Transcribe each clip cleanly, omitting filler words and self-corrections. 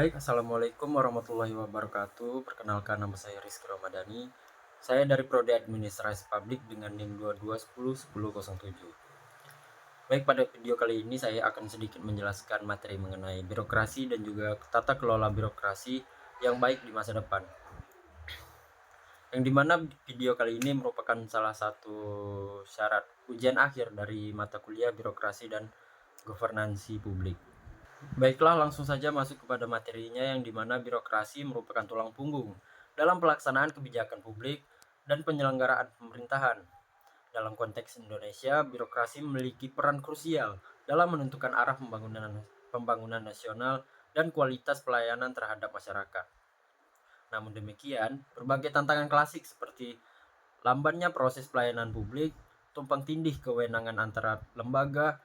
Baik, Assalamualaikum warahmatullahi wabarakatuh. Perkenalkan, nama saya Rizky Ramadhani. Saya dari Prodi Administrasi Publik dengan NIM 22101007. Baik, pada video kali ini saya akan sedikit menjelaskan materi mengenai birokrasi dan juga tata kelola birokrasi yang baik di masa depan. Yang dimana video kali ini merupakan salah satu syarat ujian akhir dari mata kuliah birokrasi dan governansi publik. Baiklah, langsung saja masuk kepada materinya yang dimana birokrasi merupakan tulang punggung dalam pelaksanaan kebijakan publik dan penyelenggaraan pemerintahan. Dalam konteks Indonesia, birokrasi memiliki peran krusial dalam menentukan arah pembangunan nasional dan kualitas pelayanan terhadap masyarakat. Namun demikian, berbagai tantangan klasik seperti lambannya proses pelayanan publik, tumpang tindih kewenangan antara lembaga,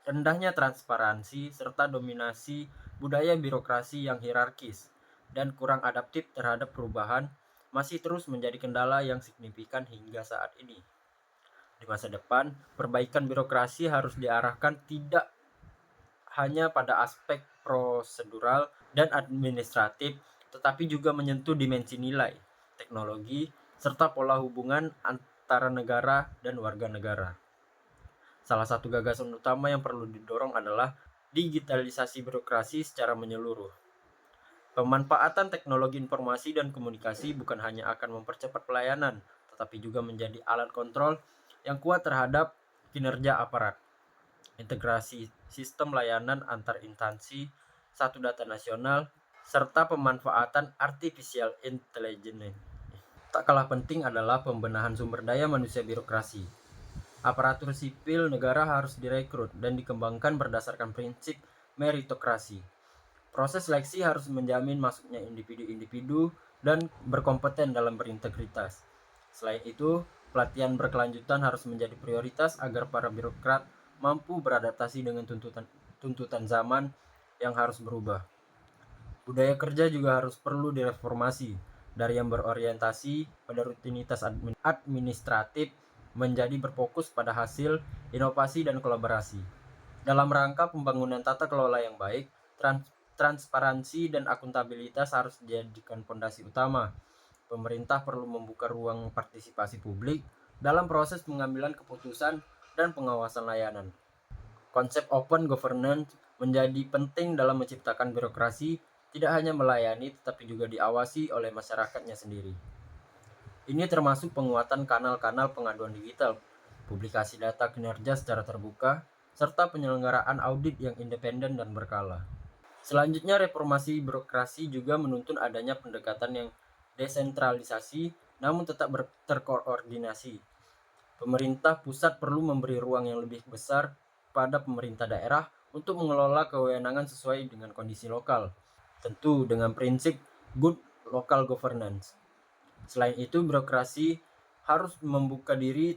rendahnya transparansi, serta dominasi budaya birokrasi yang hierarkis dan kurang adaptif terhadap perubahan masih terus menjadi kendala yang signifikan hingga saat ini. Di masa depan, perbaikan birokrasi harus diarahkan tidak hanya pada aspek prosedural dan administratif, tetapi juga menyentuh dimensi nilai, teknologi, serta pola hubungan antara negara dan warga negara. Salah satu gagasan utama yang perlu didorong adalah digitalisasi birokrasi secara menyeluruh. Pemanfaatan teknologi informasi dan komunikasi bukan hanya akan mempercepat pelayanan, tetapi juga menjadi alat kontrol yang kuat terhadap kinerja aparat. Integrasi sistem layanan antar instansi, satu data nasional, serta pemanfaatan artificial intelligence. Tak kalah penting adalah pembenahan sumber daya manusia birokrasi. Aparatur sipil negara harus direkrut dan dikembangkan berdasarkan prinsip meritokrasi. Proses seleksi harus menjamin masuknya individu-individu dan berkompeten dalam berintegritas. Selain itu, pelatihan berkelanjutan harus menjadi prioritas agar para birokrat mampu beradaptasi dengan tuntutan zaman yang harus berubah. Budaya kerja juga harus perlu direformasi dari yang berorientasi pada rutinitas administratif menjadi berfokus pada hasil, inovasi, dan kolaborasi. Dalam rangka pembangunan tata kelola yang baik, transparansi dan akuntabilitas harus dijadikan fondasi utama. Pemerintah perlu membuka ruang partisipasi publik dalam proses pengambilan keputusan dan pengawasan layanan. Konsep open governance menjadi penting dalam menciptakan birokrasi tidak hanya melayani tetapi juga diawasi oleh masyarakatnya sendiri. Ini termasuk penguatan kanal-kanal pengaduan digital, publikasi data kinerja secara terbuka, serta penyelenggaraan audit yang independen dan berkala. Selanjutnya, reformasi birokrasi juga menuntun adanya pendekatan yang desentralisasi namun tetap terkoordinasi. Pemerintah pusat perlu memberi ruang yang lebih besar pada pemerintah daerah untuk mengelola kewenangan sesuai dengan kondisi lokal, tentu dengan prinsip good local governance. Selain itu, birokrasi harus membuka diri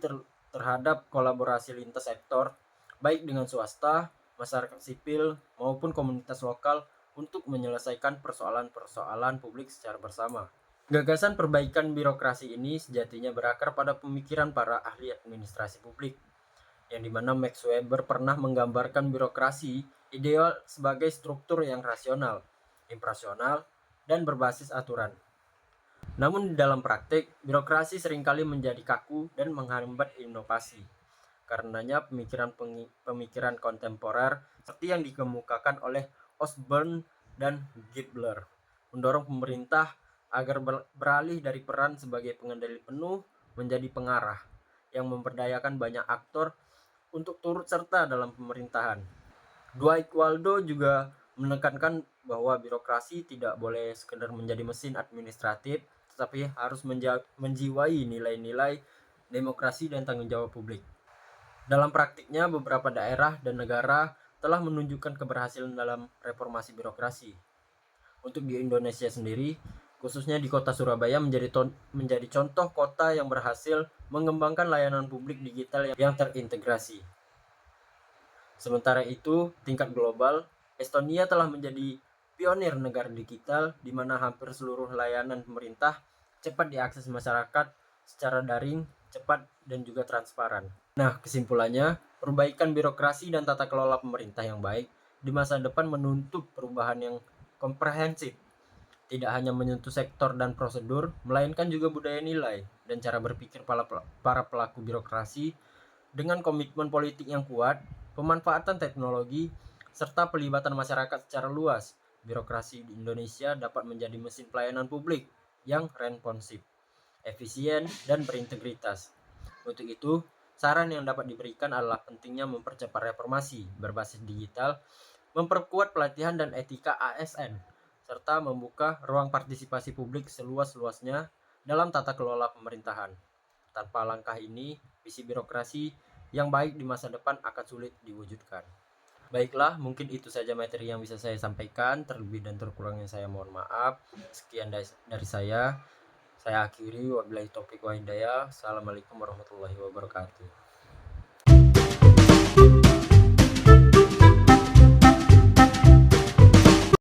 terhadap kolaborasi lintas sektor, baik dengan swasta, masyarakat sipil, maupun komunitas lokal untuk menyelesaikan persoalan-persoalan publik secara bersama. Gagasan perbaikan birokrasi ini sejatinya berakar pada pemikiran para ahli administrasi publik, yang dimana Max Weber pernah menggambarkan birokrasi ideal sebagai struktur yang rasional, impersonal, dan berbasis aturan. Namun di dalam praktik, birokrasi seringkali menjadi kaku dan menghambat inovasi. Karenanya pemikiran kontemporer seperti yang dikemukakan oleh Osborne dan Gibler mendorong pemerintah agar beralih dari peran sebagai pengendali penuh menjadi pengarah yang memberdayakan banyak aktor untuk turut serta dalam pemerintahan. Dwight Waldo juga menekankan bahwa birokrasi tidak boleh sekedar menjadi mesin administratif, tetapi harus menjiwai nilai-nilai demokrasi dan tanggung jawab publik. Dalam praktiknya, beberapa daerah dan negara telah menunjukkan keberhasilan dalam reformasi birokrasi. Untuk di Indonesia sendiri, khususnya di kota Surabaya menjadi contoh kota yang berhasil mengembangkan layanan publik digital yang terintegrasi. Sementara itu, tingkat global, Estonia telah menjadi pionir negara digital di mana hampir seluruh layanan pemerintah cepat diakses masyarakat secara daring, cepat, dan juga transparan. Nah, kesimpulannya, perbaikan birokrasi dan tata kelola pemerintah yang baik di masa depan menuntut perubahan yang komprehensif, tidak hanya menyentuh sektor dan prosedur, melainkan juga budaya nilai dan cara berpikir para pelaku birokrasi. Dengan komitmen politik yang kuat, pemanfaatan teknologi, serta pelibatan masyarakat secara luas, birokrasi di Indonesia dapat menjadi mesin pelayanan publik yang responsif, efisien, dan berintegritas. Untuk itu, saran yang dapat diberikan adalah pentingnya mempercepat reformasi berbasis digital, memperkuat pelatihan dan etika ASN, serta membuka ruang partisipasi publik seluas-luasnya dalam tata kelola pemerintahan. Tanpa langkah ini, visi birokrasi yang baik di masa depan akan sulit diwujudkan. Baiklah, mungkin itu saja materi yang bisa saya sampaikan. Terlebih dan terkurangnya saya mohon maaf. Sekian dari saya. Saya akhiri, wabillahi taufiq wa hidayah. Assalamualaikum warahmatullahi wabarakatuh.